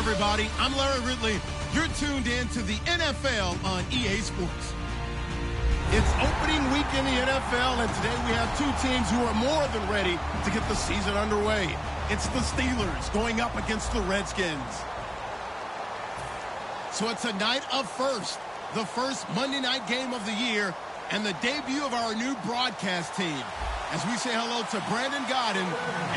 everybody. I'm Larry Ridley. You're tuned in to the NFL on EA Sports. It's opening week in the NFL, and today we have two teams who are more than ready to get the season underway. It's the Steelers going up against the Redskins. So it's a night of first, the first Monday night game of the year, and the debut of our new broadcast team, as we say hello to Brandon Godden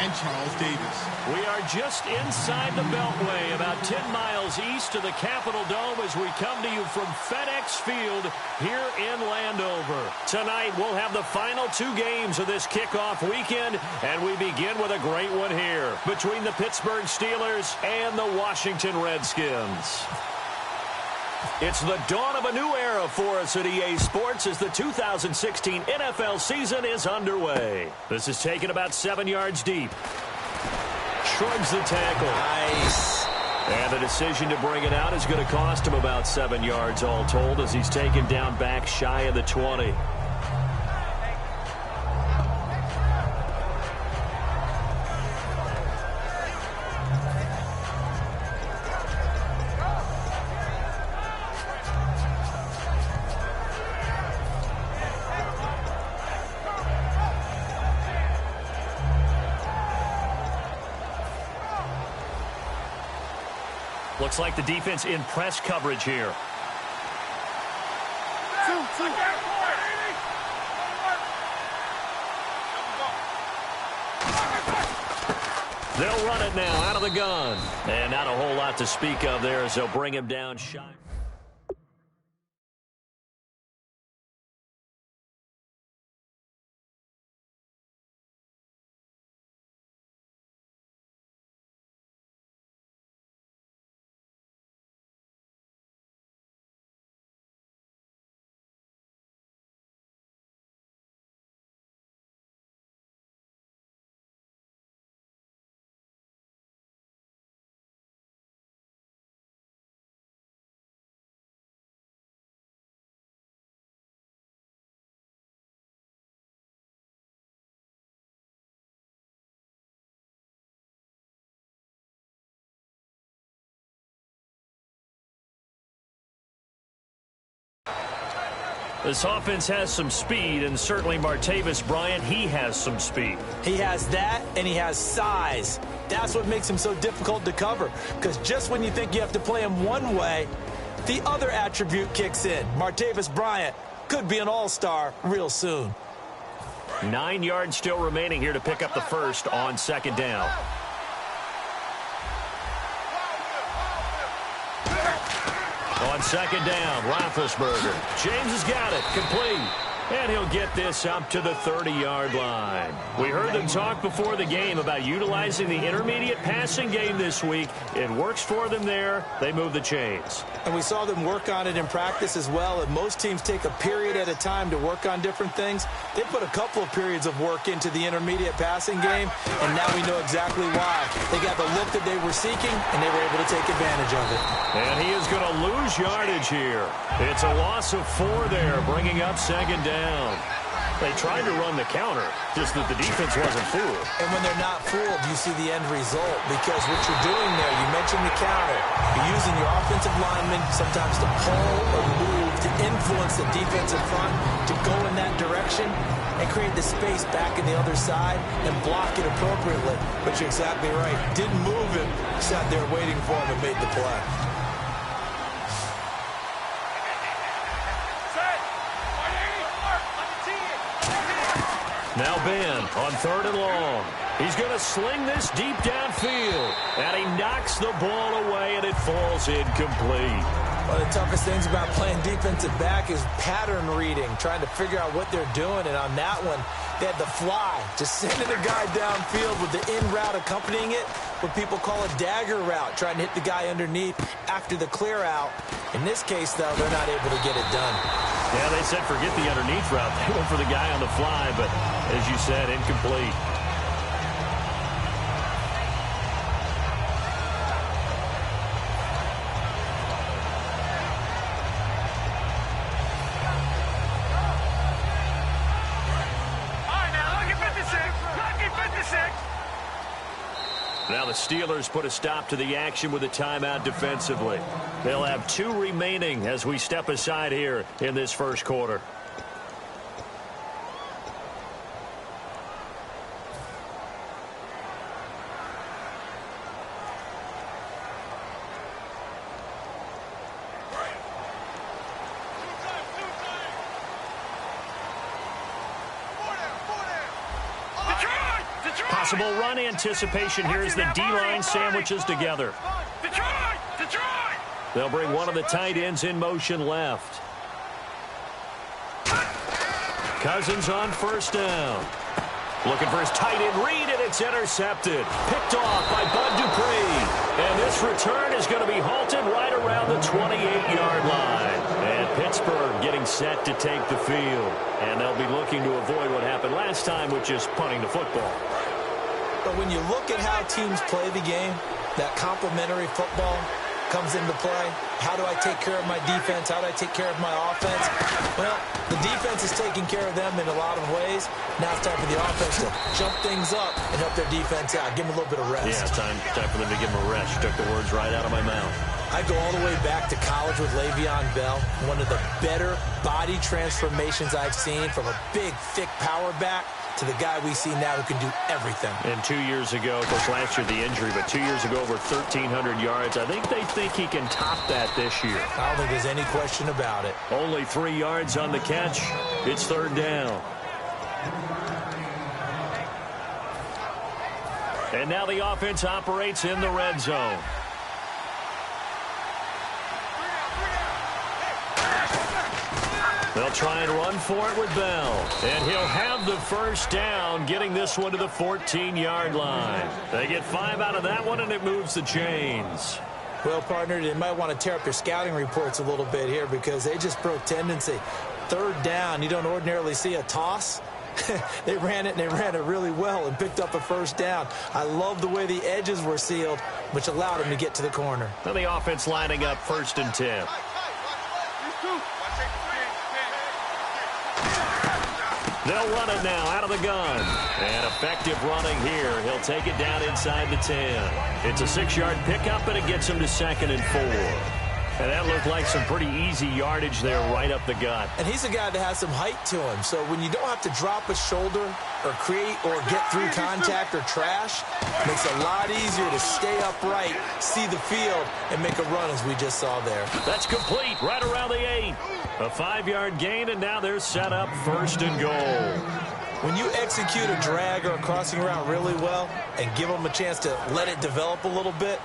and Charles Davis. We are just inside the Beltway, about 10 miles east of the Capitol Dome as we come to you from FedEx Field here in Landover. Tonight, we'll have the final two games of this kickoff weekend, and we begin with a great one here between the Pittsburgh Steelers and the Washington Redskins. It's the dawn of a new era for us at EA Sports as the 2016 NFL season is underway. This is taken about 7 yards deep. Shrugs the tackle. Nice. And the decision to bring it out is going to cost him about 7 yards all told as he's taken down back shy of the 20. Looks like the defense in press coverage here. They'll run it now out of the gun. And not a whole lot to speak of there as they'll bring him down shy. This offense has some speed, and certainly Martavis Bryant, he has some speed. He has that, and he has size. That's what makes him so difficult to cover, because just when you think you have to play him one way, the other attribute kicks in. Martavis Bryant could be an all-star real soon. 9 yards still remaining here to pick up the first on second down. On second down, Roethlisberger. James has got it, complete. And he'll get this up to the 30-yard line. We heard them talk before the game about utilizing the intermediate passing game this week. It works for them there. They move the chains. And we saw them work on it in practice as well. And most teams take a period at a time to work on different things. They put a couple of periods of work into the intermediate passing game, and now we know exactly why. They got the look that they were seeking, and they were able to take advantage of it. And he is going to lose yardage here. It's a loss of 4 there, bringing up second down. They tried to run the counter, just that the defense wasn't fooled. And when they're not fooled, you see the end result, because what you're doing there, you mentioned the counter. You're using your offensive linemen sometimes to pull or move, to influence the defense in front, to go in that direction and create the space back in the other side and block it appropriately. But you're exactly right. Didn't move him, sat there waiting for him and made the play. Now Ben on third and long. He's going to sling this deep downfield. And he knocks the ball away, and it falls incomplete. One of the toughest things about playing defensive back is pattern reading, trying to figure out what they're doing. And on that one, they had the fly, just sending a guy downfield with the in route accompanying it, what people call a dagger route, trying to hit the guy underneath after the clear out. In this case, though, they're not able to get it done. Yeah, they said forget the underneath route. They went for the guy on the fly, but as you said, incomplete. Now the Steelers put a stop to the action with a timeout defensively. They'll have 2 remaining as we step aside here in this first quarter. Possible run anticipation here as the D-line sandwiches together. They'll bring one of the tight ends in motion left. Cousins on first down. Looking for his tight end read, and it's intercepted. Picked off by Bud Dupree. And this return is going to be halted right around the 28-yard line. And Pittsburgh getting set to take the field. And they'll be looking to avoid what happened last time, which is punting the football. But when you look at how teams play the game, that complementary football comes into play. How do I take care of my defense? How do I take care of my offense? Well, the defense is taking care of them in a lot of ways. Now it's time for the offense to jump things up and help their defense out. Give them a little bit of rest. Yeah, time for them to give them a rest. You took the words right out of my mouth. I go all the way back to college with Le'Veon Bell. One of the better body transformations I've seen, from a big, thick power back to the guy we see now who can do everything. And 2 years ago, of course, last year the injury, but 2 years ago over 1,300 yards. I think they think he can top that this year. I don't think there's any question about it. Only 3 yards on the catch. It's third down. And now the offense operates in the red zone. They'll try and run for it with Bell. And he'll have the first down, getting this one to the 14-yard line. They get 5 out of that one, and it moves the chains. Well, partner, they might want to tear up their scouting reports a little bit here, because they just broke tendency. Third down, you don't ordinarily see a toss. They ran it, and they ran it really well and picked up a first down. I love the way the edges were sealed, which allowed him to get to the corner. And the offense lining up 1st and 10. They'll run it now out of the gun. And effective running here. He'll take it down inside the 10. It's a 6-yard pickup, and it gets him to 2nd and 4. And that looked like some pretty easy yardage there right up the gut. And he's a guy that has some height to him. So when you don't have to drop a shoulder or create or get through contact or trash, it makes it a lot easier to stay upright, see the field, and make a run as we just saw there. That's complete right around the 8. A 5-yard gain, and now they're set up 1st and goal. When you execute a drag or a crossing route really well and give them a chance to let it develop a little bit,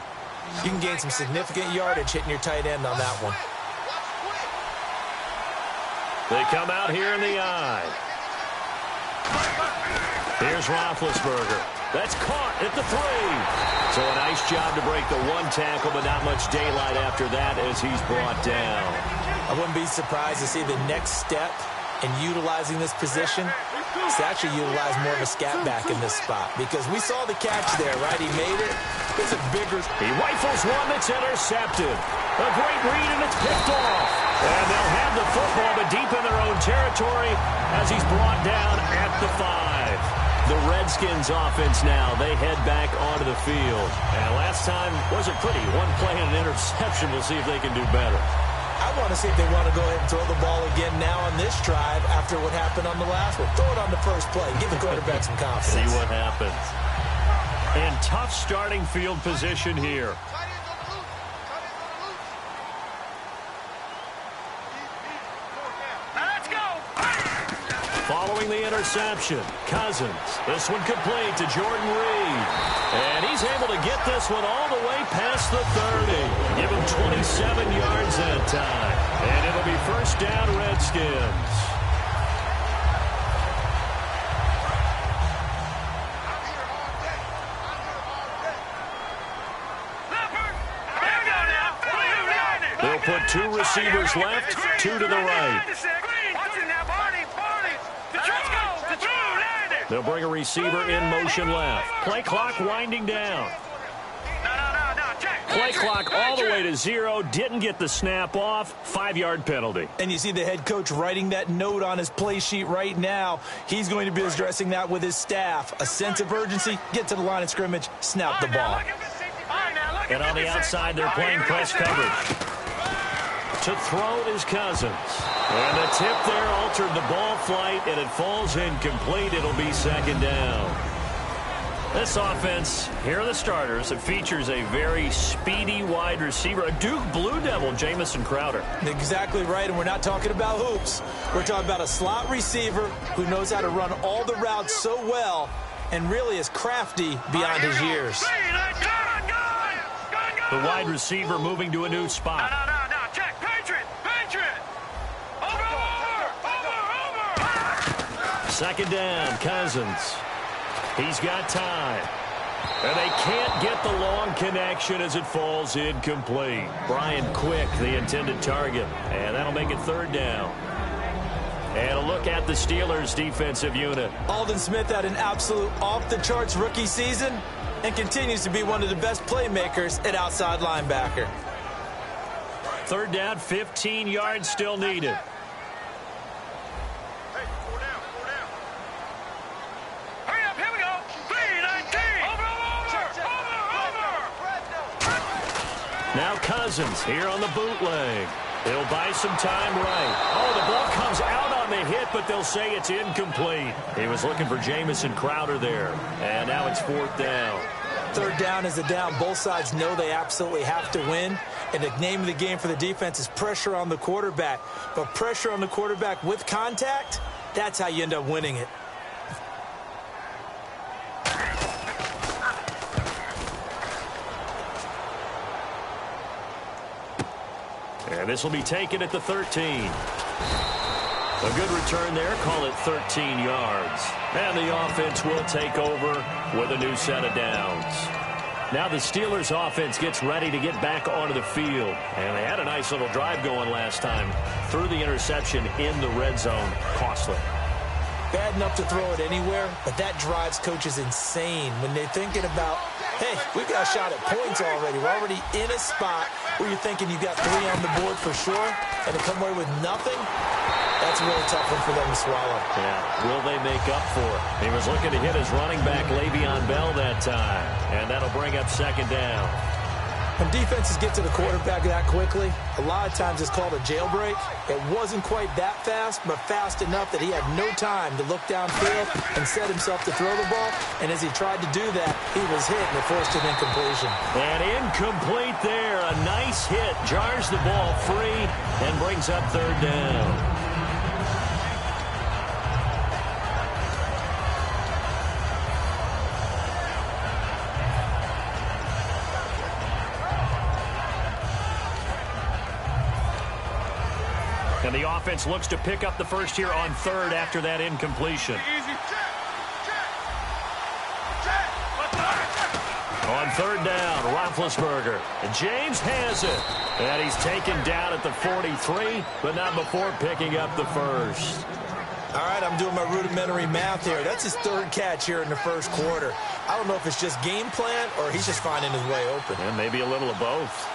you can gain some significant yardage hitting your tight end on that one. They come out here in the eye. Here's Roethlisberger. That's caught at the 3. So a nice job to break the 1 tackle, but not much daylight after that as he's brought down. I wouldn't be surprised to see the next step in utilizing this position is to actually utilize more of a scat back in this spot, because we saw the catch there, right? He made it. It's a bigger... He rifles one that's intercepted. A great read, and it's picked off. And they'll have the football, but deep in their own territory as he's brought down at the 5. The Redskins offense now, they head back onto the field. And last time wasn't pretty. 1 play and an interception. We'll see if they can do better. I want to see if they want to go ahead and throw the ball again now on this drive after what happened on the last one. Throw it on the first play. Give the quarterback some confidence. See what happens. And tough starting field position here. Let's go. Following the interception, Cousins. This one complete to Jordan Reed. And he's able to get this one all the way past the 30. Give him 27 yards that time. And it'll be first down, Redskins. They'll put 2 receivers left, 2 to the right. They'll bring a receiver in motion left. Play clock winding down. Play clock all the way to 0. Didn't get the snap off. 5-yard penalty. And you see the head coach writing that note on his play sheet right now. He's going to be addressing that with his staff. A sense of urgency, get to the line of scrimmage, snap the ball. And on the outside, they're playing press coverage. To throw is Cousins. And the tip there altered the ball flight, and it falls incomplete. It'll be second down. This offense, here are the starters. It features a very speedy wide receiver, a Duke Blue Devil, Jamison Crowder. Exactly right, and we're not talking about hoops. We're talking about a slot receiver who knows how to run all the routes so well and really is crafty beyond his years. The wide receiver moving to a new spot. No, check, Patriot. Over. Second down, Cousins. He's got time. And they can't get the long connection as it falls incomplete. Brian Quick, the intended target. And that'll make it third down. And a look at the Steelers' defensive unit. Aldon Smith had an absolute off-the-charts rookie season and continues to be one of the best playmakers at outside linebacker. Third down, 15 yards still needed. Hurry up, here we go. 3-19. Over. Now Cousins here on the bootleg. He'll buy some time right. Oh, the ball comes out on the hit, but they'll say it's incomplete. He was looking for Jamison Crowder there. And now it's fourth down. Third down is a down. Both sides know they absolutely have to win. And the name of the game for the defense is pressure on the quarterback. But pressure on the quarterback with contact, that's how you end up winning it. And this will be taken at the 13. A good return there. Call it 13 yards. And the offense will take over with a new set of downs. Now the Steelers offense gets ready to get back onto the field. And they had a nice little drive going last time. Threw the interception in the red zone. Costly. Bad enough to throw it anywhere, but that drives coaches insane when they're thinking about, hey, we've got a shot at points already. We're already in a spot where you're thinking you've got 3 on the board for sure, and to come away with nothing, that's a really tough one for them to swallow. Yeah, will they make up for it? He was looking to hit his running back, Le'Veon Bell, that time, and that'll bring up second down. When defenses get to the quarterback that quickly, a lot of times it's called a jailbreak. It wasn't quite that fast, but fast enough that he had no time to look downfield and set himself to throw the ball. And as he tried to do that, he was hit and it forced an incompletion. And incomplete there. A nice hit. Jars the ball free and brings up third down. And the offense looks to pick up the first here on third after that incompletion. On third down, Roethlisberger. James has it. And he's taken down at the 43, but not before picking up the first. All right, I'm doing my rudimentary math here. That's his third catch here in the first quarter. I don't know if it's just game plan or he's just finding his way open. And maybe a little of both.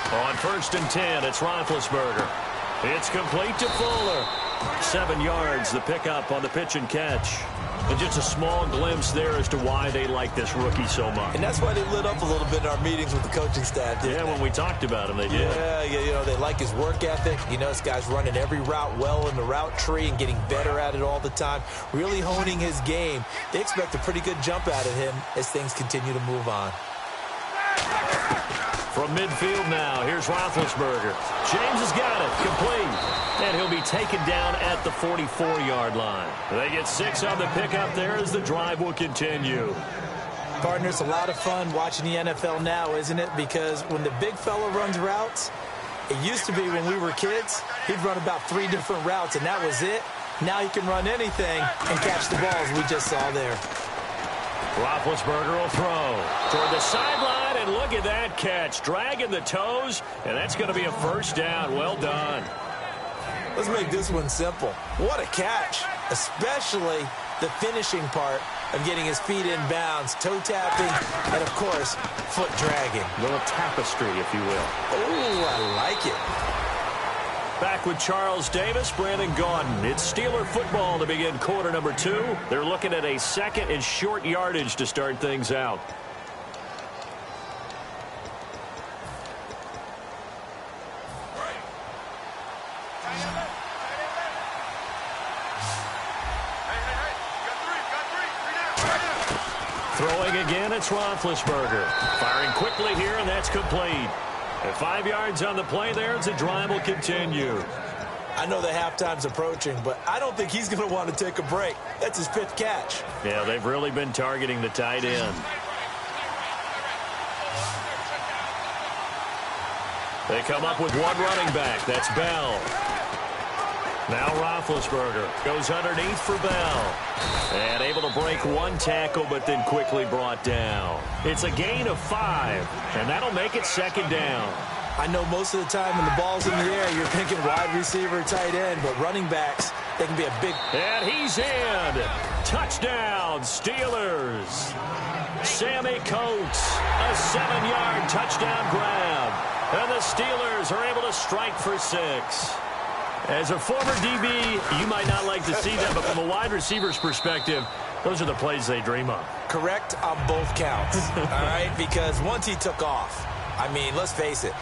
On first and 10, it's Roethlisberger. It's complete to Fuller. 7 yards, the pickup on the pitch and catch. And just a small glimpse there as to why they like this rookie so much. And that's why they lit up a little bit in our meetings with the coaching staff, didn't they? When we talked about him, they did. Yeah, you know, they like his work ethic. You know, this guy's running every route well in the route tree and getting better at it all the time, really honing his game. They expect a pretty good jump out of him as things continue to move on. From midfield now, here's Roethlisberger. James has got it, complete. And he'll be taken down at the 44-yard line. They get 6 on the pickup there as the drive will continue. Partner, it's a lot of fun watching the NFL now, isn't it? Because when the big fella runs routes, it used to be when we were kids, he'd run about 3 different routes, and that was it. Now he can run anything and catch the balls we just saw there. Roethlisberger will throw toward the sideline, and look at that catch. Dragging the toes, and that's going to be a first down. Well done. Let's make this one simple. What a catch, especially the finishing part of getting his feet in bounds, toe tapping, and, of course, foot dragging. A little tapestry, if you will. Oh, I like it. Back with Charles Davis, Brandon Gaudin. It's Steeler football to begin quarter number 2. They're looking at a second and short yardage to start things out. Throwing again, it's Roethlisberger. Firing quickly here, and that's complete. And 5 yards on the play there as the drive will continue. I know the halftime's approaching, but I don't think he's going to want to take a break. That's his 5th catch. Yeah, they've really been targeting the tight end. They come up with one running back. That's Bell. Now Roethlisberger goes underneath for Bell. And able to break one tackle, but then quickly brought down. It's a gain of 5, and that'll make it second down. I know most of the time when the ball's in the air, you're thinking wide receiver, tight end, but running backs, they can be a big... And he's in. Touchdown, Steelers. Sammy Coates, a 7-yard touchdown grab. And the Steelers are able to strike for 6. As a former DB, you might not like to see that, but from a wide receiver's perspective, those are the plays they dream of. Correct on both counts, all right? Because once he took off, I mean, let's face it,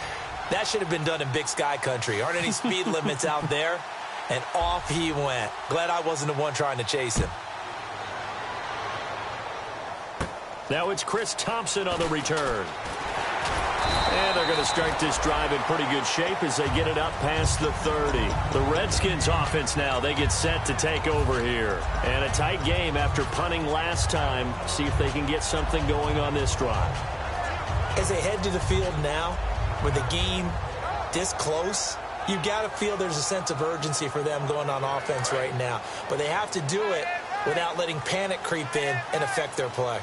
that should have been done in Big Sky country. Aren't any speed limits out there? And off he went. Glad I wasn't the one trying to chase him. Now it's Chris Thompson on the return. And they're going to start this drive in pretty good shape as they get it up past the 30. The Redskins offense now, they get set to take over here. And a tight game after punting last time. See if they can get something going on this drive. As they head to the field now, with the game this close, you've got to feel there's a sense of urgency for them going on offense right now. But they have to do it without letting panic creep in and affect their play.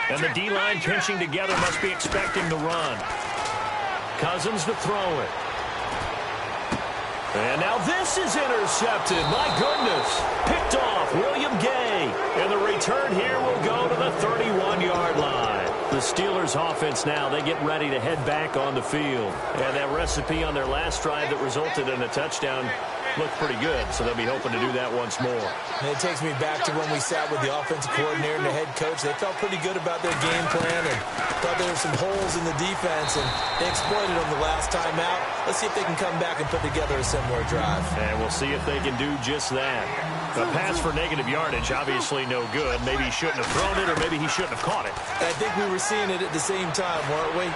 And the D-line pinching together must be expecting the run. Cousins to throw it. And now this is intercepted. My goodness. Picked off William Gay. And the return here will go to the 31-yard line. The Steelers offense now, they get ready to head back on the field. And that recipe on their last drive that resulted in a touchdown looked pretty good, so they'll be hoping to do that once more. And it takes me back to when we sat with the offensive coordinator and the head coach. They felt pretty good about their game plan and thought there were some holes in the defense, and they exploited them the last time out. Let's see if they can come back and put together a similar drive. And we'll see if they can do just that. A pass for negative yardage, obviously no good. Maybe he shouldn't have thrown it, or maybe he shouldn't have caught it. I think we were seeing it at the same time, weren't we?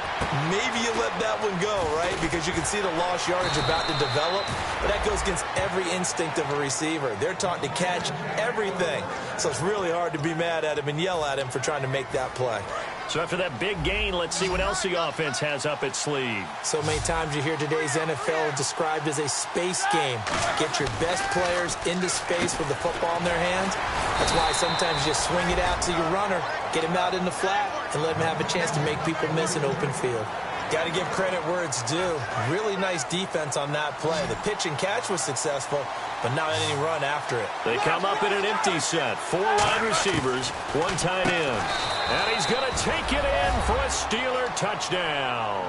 Maybe you let that one go, right? Because you can see the lost yardage about to develop, but that goes against every instinct of a receiver. They're taught to catch everything. So it's really hard to be mad at him and yell at him for trying to make that play. So after that big gain, let's see what else the offense has up its sleeve. So many times you hear today's NFL described as a space game. Get your best players into space with the football in their hands. That's why sometimes you just swing it out to your runner, get him out in the flat, and let him have a chance to make people miss an open field. Got to give credit where it's due. Really nice defense on that play. The pitch and catch was successful, but not any run after it. They come up in an empty set. 4 wide receivers, 1 tight end. And he's going to take it in for a Steeler touchdown.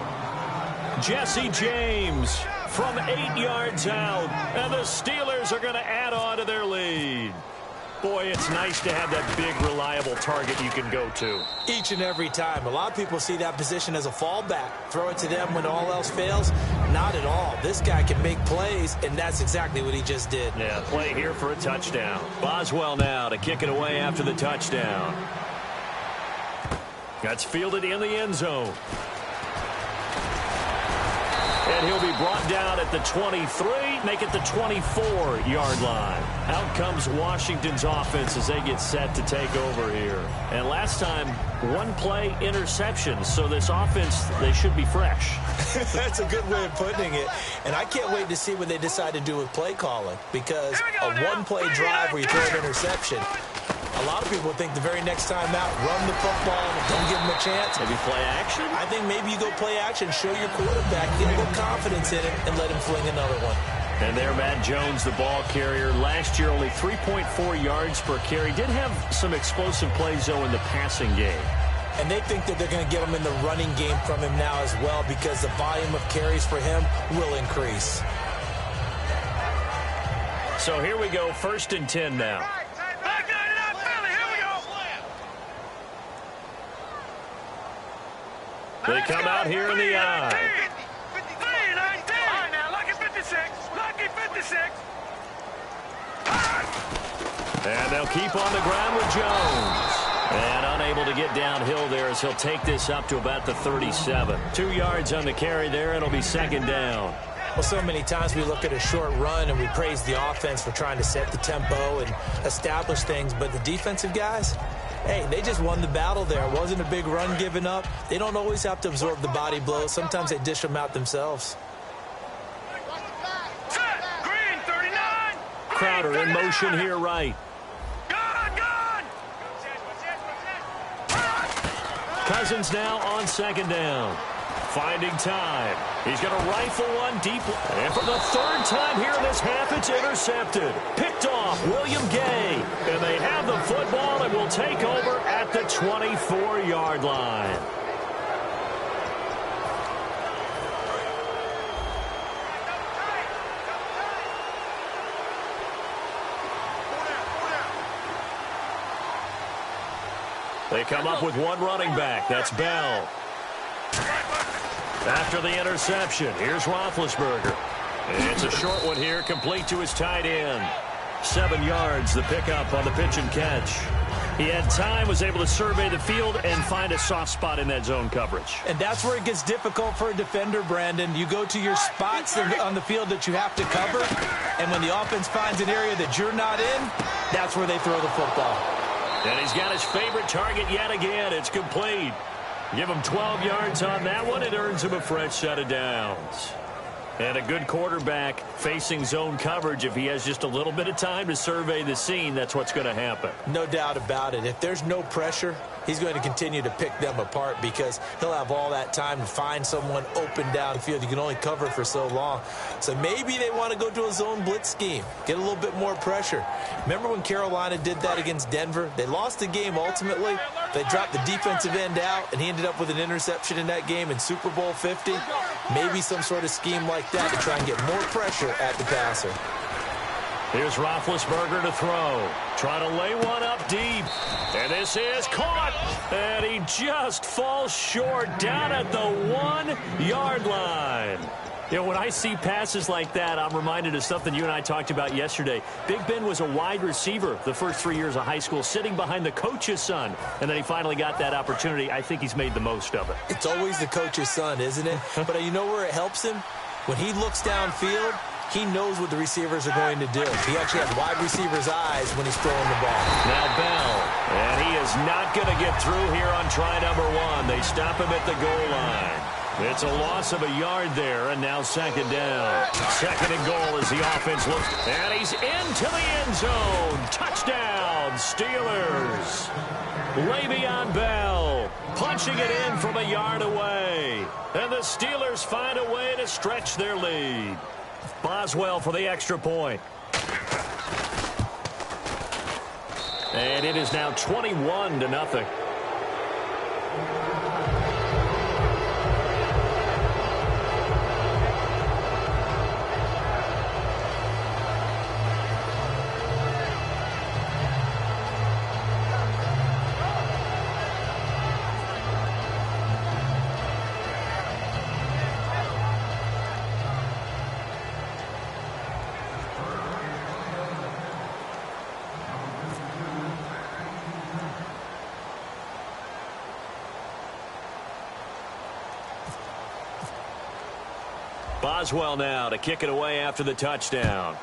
Jesse James from 8 yards out. And the Steelers are going to add on to their lead. Boy, it's nice to have that big, reliable target you can go to. Each and every time. A lot of people see that position as a fallback. Throw it to them when all else fails. Not at all. This guy can make plays, and that's exactly what he just did. Yeah, play here for a touchdown. Boswell now to kick it away after the touchdown. That's fielded in the end zone. And he'll be brought down at the 23, make it the 24-yard line. Out comes Washington's offense as they get set to take over here. And last time, 1-play interception. So this offense, they should be fresh. That's a good way of putting it. And I can't wait to see what they decide to do with play calling. Because a 1-play drive where you throw an interception, a lot of people think the very next time out, run the football, don't give him a chance. Maybe play action? I think maybe you go play action, show your quarterback, get a little confidence in it, and let him fling another one. And there, Matt Jones, the ball carrier. Last year, only 3.4 yards per carry. Did have some explosive plays, though, in the passing game. And they think that they're going to get him in the running game from him now as well, because the volume of carries for him will increase. So here we go, 1st and 10 now. They come out here in the eye. And they'll keep on the ground with Jones. And unable to get downhill there as he'll take this up to about the 37. 2 yards on the carry there, and it'll be 2nd down. Well, so many times we look at a short run and we praise the offense for trying to set the tempo and establish things, but the defensive guys, hey, they just won the battle there. It wasn't a big run given up. They don't always have to absorb the body blows. Sometimes they dish them out themselves. Green, 39. Crowder in motion here right. Gone. Cousins now on 2nd down. Finding time. He's going to rifle one deep. And for the 3rd time here in this half, it's intercepted. Picked off William Gay. And they have the football and will take over at the 24-yard line. They come up with one running back. That's Bell. After the interception, here's Roethlisberger. And it's a short one here, complete to his tight end. 7 yards, the pickup on the pitch and catch. He had time, was able to survey the field and find a soft spot in that zone coverage. And that's where it gets difficult for a defender, Brandon. You go to your spots on the field that you have to cover, and when the offense finds an area that you're not in, that's where they throw the football. And he's got his favorite target yet again. It's complete. Give him 12 yards on that one. It earns him a fresh set of downs. And a good quarterback facing zone coverage, if he has just a little bit of time to survey the scene, that's what's going to happen. No doubt about it. If there's no pressure, he's going to continue to pick them apart because he'll have all that time to find someone open downfield. You can only cover for so long. So maybe they want to go to a zone blitz scheme, get a little bit more pressure. Remember when Carolina did that against Denver? They lost the game ultimately. They dropped the defensive end out, and he ended up with an interception in that game in Super Bowl 50. Maybe some sort of scheme like that to try and get more pressure at the passer. Here's Roethlisberger to throw. Trying to lay one up deep. And this is caught. And he just falls short down at the 1-yard line. You know, when I see passes like that, I'm reminded of something you and I talked about yesterday. Big Ben was a wide receiver the first 3 years of high school, sitting behind the coach's son. And then he finally got that opportunity. I think he's made the most of it. It's always the coach's son, isn't it? But you know where it helps him? When he looks downfield, he knows what the receivers are going to do. He actually has wide receivers' eyes when he's throwing the ball. Now Bell, and he is not going to get through here on try number 1. They stop him at the goal line. It's a loss of a yard there, and now 2nd down. 2nd and goal as the offense looks. And he's into the end zone. Touchdown, Steelers. Le'Veon Bell punching it in from a yard away. And the Steelers find a way to stretch their lead. Boswell for the extra point. And it is now 21-0. Boswell now to kick it away after the touchdown.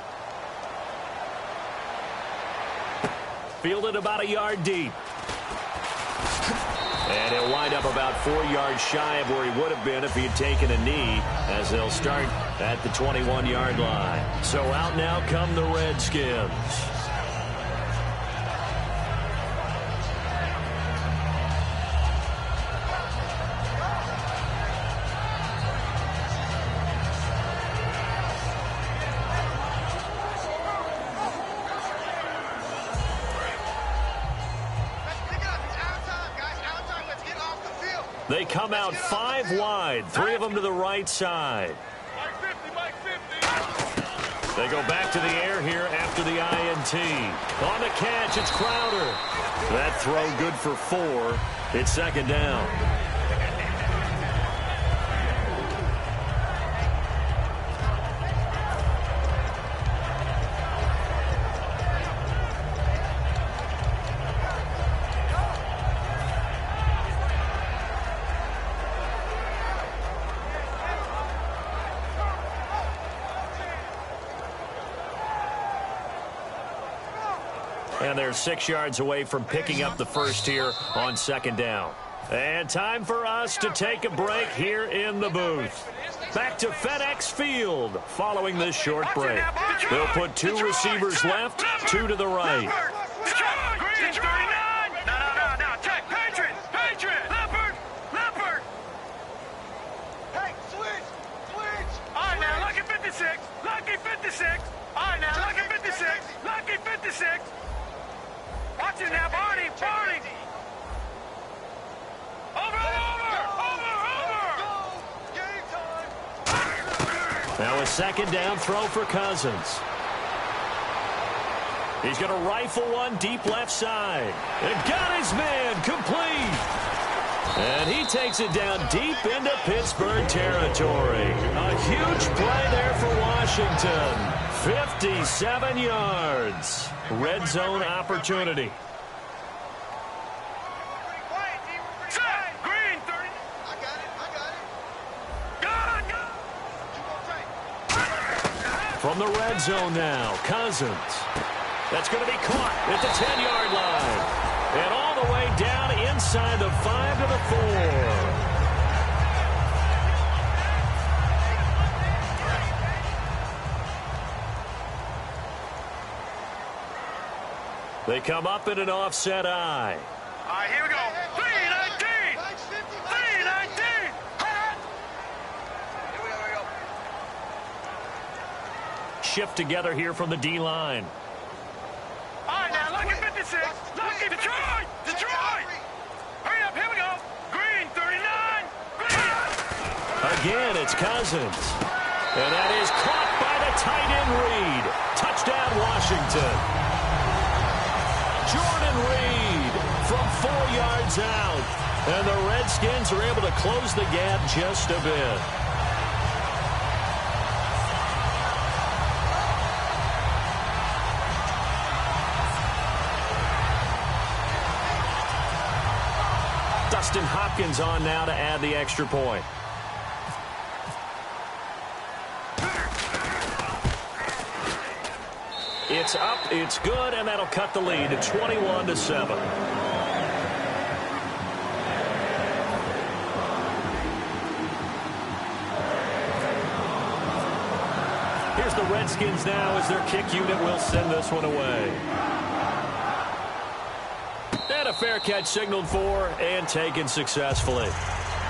Fielded about a yard deep. And he'll wind up about 4 yards shy of where he would have been if he had taken a knee, as they'll start at the 21-yard line. So out now come the Redskins. They come out 5 wide, 3 of them to the right side. They go back to the air here after the INT. On the catch, it's Crowder. That throw good for 4. It's second down. And they're 6 yards away from picking up the first here on second down. And time for us to take a break here in the booth. Back to FedEx Field following this short break. They'll put 2 receivers left, 2 to the right. Watch it now, Barney! Over! Game time! Now a second down throw for Cousins. He's going to rifle one deep left side. And got his man complete. And he takes it down deep into Pittsburgh territory. A huge play there for Washington. 57 yards. Red zone opportunity. From the red zone now, Cousins. That's going to be caught at the 10-yard line. And all the way down inside the 5 to the 4. They come up in an offset eye. All right, here we go. 319! 319! Here we go. Shift together here from the D-line. All right, now, look at 56. Look at Detroit! Hurry up, here we go. Green, 39. Green! Again, it's Cousins. And that is caught by the tight end Reed. Touchdown, Washington. Jordan Reed from 4 yards out. And the Redskins are able to close the gap just a bit. Dustin Hopkins on now to add the extra point. It's up, it's good, and that'll cut the lead to 21-7. Here's the Redskins now as their kick unit will send this one away. And a fair catch signaled for and taken successfully.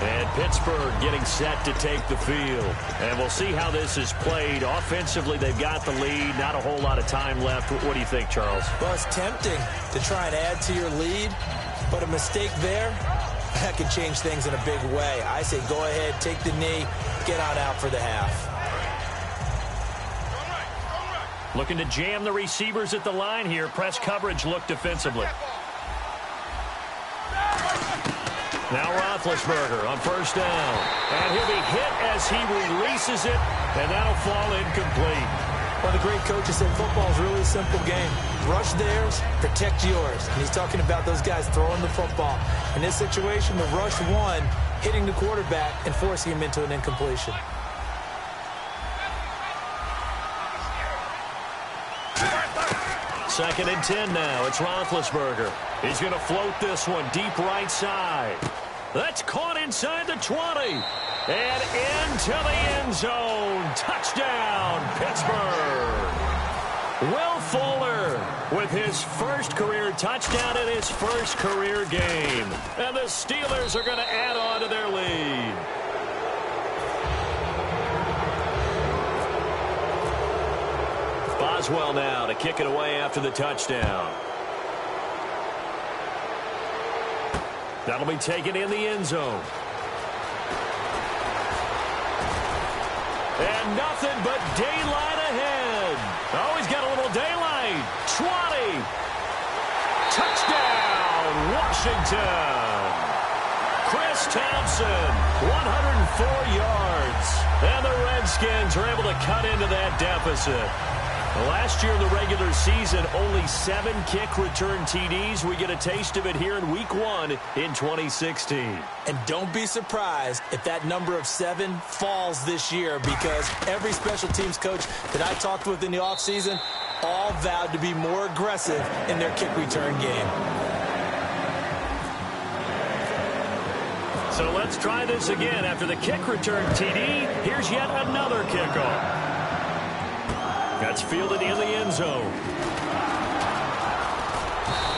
And Pittsburgh getting set to take the field. And we'll see how this is played. Offensively, they've got the lead. Not a whole lot of time left. What do you think, Charles? Well, it's tempting to try and add to your lead, but a mistake there, that could change things in a big way. I say go ahead, take the knee, get on out for the half. Looking to jam the receivers at the line here. Press coverage look defensively. Now Roethlisberger on first down. And he'll be hit as he releases it, and that'll fall incomplete. Well, the great coach has said football is really a simple game. Rush theirs, protect yours. And he's talking about those guys throwing the football. In this situation, the rush one, hitting the quarterback and forcing him into an incompletion. Second and 10 now. It's Roethlisberger. He's going to float this one deep right side. That's caught inside the 20. And into the end zone. Touchdown, Pittsburgh. Will Fuller with his first career touchdown in his first career game. And the Steelers are going to add on to their lead. Boswell now to kick it away after the touchdown. That'll be taken in the end zone. And nothing but daylight ahead. Oh, he's got a little daylight. 20. Touchdown, Washington. Chris Townsend, 104 yards. And the Redskins are able to cut into that deficit. Last year in the regular season, only 7 kick return TDs. We get a taste of it here in Week 1 in 2016. And don't be surprised if that number of 7 falls this year, because every special teams coach that I talked with in the offseason all vowed to be more aggressive in their kick return game. So let's try this again. After the kick return TD, here's yet another kickoff. That's fielded in the end zone.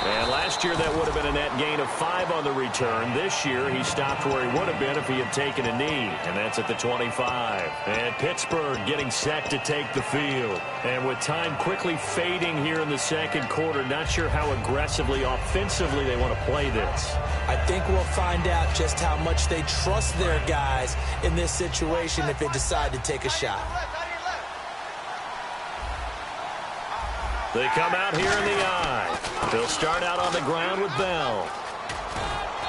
And last year that would have been a net gain of 5 on the return. This year he stopped where he would have been if he had taken a knee. And that's at the 25. And Pittsburgh getting set to take the field. And with time quickly fading here in the second quarter, not sure how aggressively, offensively they want to play this. I think we'll find out just how much they trust their guys in this situation if they decide to take a shot. They come out here in the eye. They'll start out on the ground with Bell.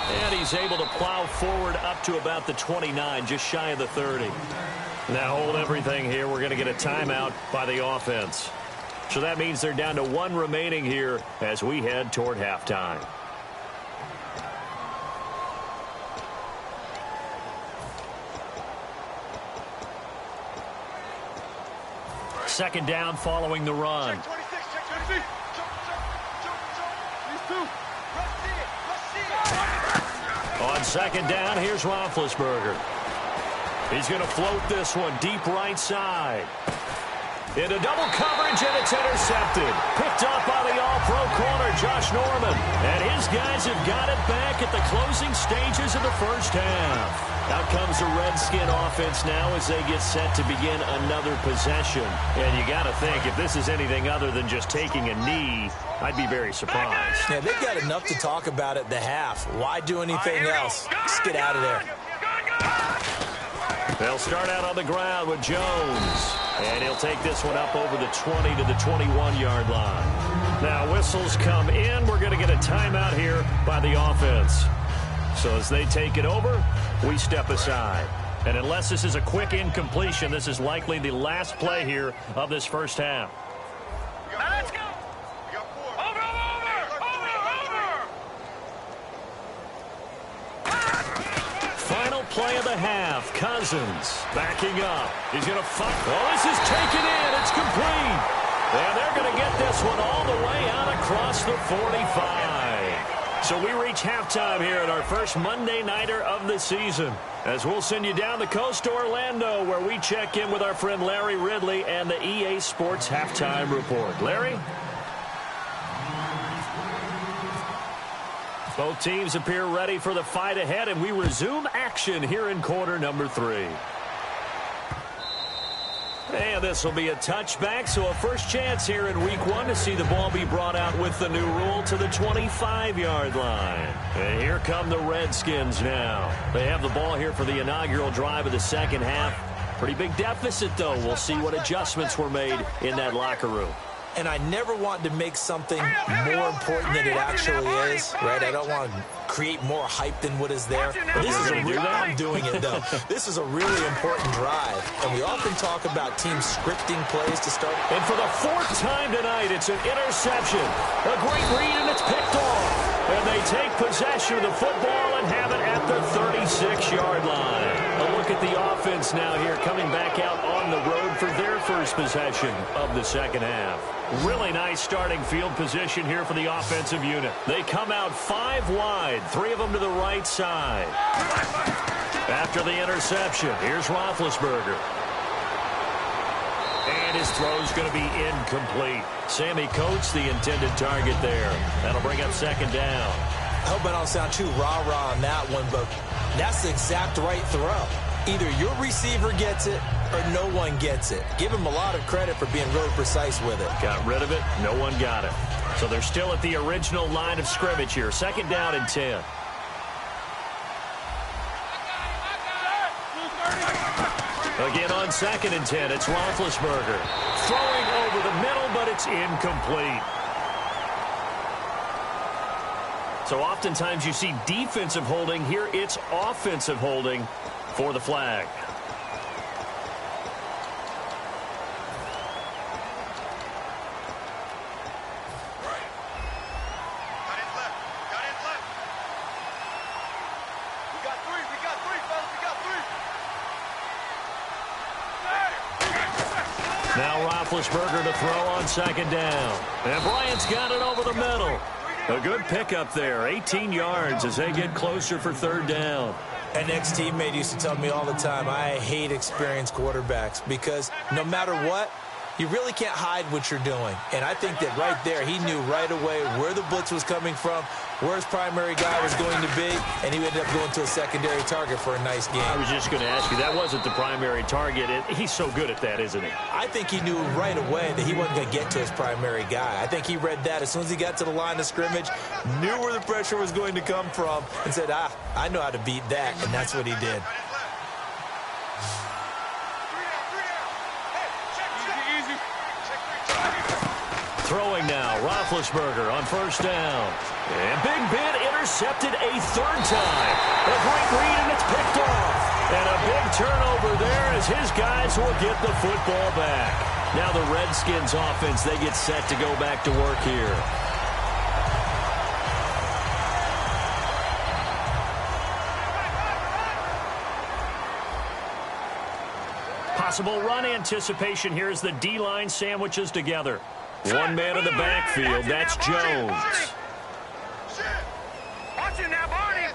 And he's able to plow forward up to about the 29, just shy of the 30. Now hold everything here. We're going to get a timeout by the offense. So that means they're down to 1 remaining here as we head toward halftime. Second down following the run. On second down, here's Roethlisberger. He's going to float this one deep right side. Into double coverage, and it's intercepted. Picked up by the all-pro corner, Josh Norman. And his guys have got it back at the closing stages of the first half. Out comes the Redskin offense now as they get set to begin another possession. And you got to think, if this is anything other than just taking a knee, I'd be very surprised. Yeah, they've got enough to talk about at the half. Why do anything else? Just get out of there. They'll start out on the ground with Jones. And he'll take this one up over the 20 to the 21-yard line. Now, whistles come in. We're going to get a timeout here by the offense. So as they take it over, we step aside. And unless this is a quick incompletion, this is likely the last play here of this first half. Now let's go. Over. Final play of the half. Cousins backing up. He's going to fight. Oh, this is taken in. It's complete. And they're going to get this one all the way out across the 45. So we reach halftime here at our first Monday Nighter of the season, as we'll send you down the coast to Orlando, where we check in with our friend Larry Ridley and the EA Sports Halftime Report. Larry? Both teams appear ready for the fight ahead, and we resume action here in quarter number 3. And this will be a touchback, so a first chance here in Week 1 to see the ball be brought out with the new rule to the 25-yard line. And here come the Redskins now. They have the ball here for the inaugural drive of the second half. Pretty big deficit, though. We'll see what adjustments were made in that locker room. And I never want to make something more important than it actually is, right? I don't want to create more hype than what is there. But this is a real, I'm doing it, though. This is a really important drive. And we often talk about teams scripting plays to start. And for the 4th time tonight, it's an interception. A great read, and it's picked off. And they take possession of the football and have it at the 36-yard line. A look at the offense now here, coming back out on the road for their first possession of the second half. Really nice starting field position here for the offensive unit. They come out 5 wide, 3 of them to the right side. After the interception, here's Roethlisberger. And his throw's going to be incomplete. Sammy Coates, the intended target there. That'll bring up second down. I hope I don't sound too rah-rah on that one, but that's the exact right throw. Either your receiver gets it or no one gets it. Give him a lot of credit for being really precise with it. Got rid of it. No one got it. So they're still at the original line of scrimmage here. Second down and 10. Again on 2nd and 10, it's Roethlisberger. Throwing over the middle, but it's incomplete. So oftentimes you see defensive holding. Here it's offensive holding for the flag. Now Roethlisberger to throw on 2nd down. And Bryant's got it over the middle. A good pickup there, 18 yards as they get closer for 3rd down. An ex-teammate used to tell me all the time, I hate experienced quarterbacks because no matter what, you really can't hide what you're doing. And I think that right there, he knew right away where the blitz was coming from, where his primary guy was going to be, and he ended up going to a secondary target for a nice game. I was just going to ask you, that wasn't the primary target. He's so good at that, isn't he? I think he knew right away that he wasn't going to get to his primary guy. I think he read that as soon as he got to the line of scrimmage, knew where the pressure was going to come from, and said, I know how to beat that, and that's what he did. Throwing now, Roethlisberger on 1st down. And Big Ben intercepted a 3rd time. A great read, and it's picked off. And a big turnover there as his guys will get the football back. Now the Redskins offense, they get set to go back to work here. Possible run anticipation here as the D-line sandwiches together. One man in the backfield, that's Jones. Watch it now, Barney!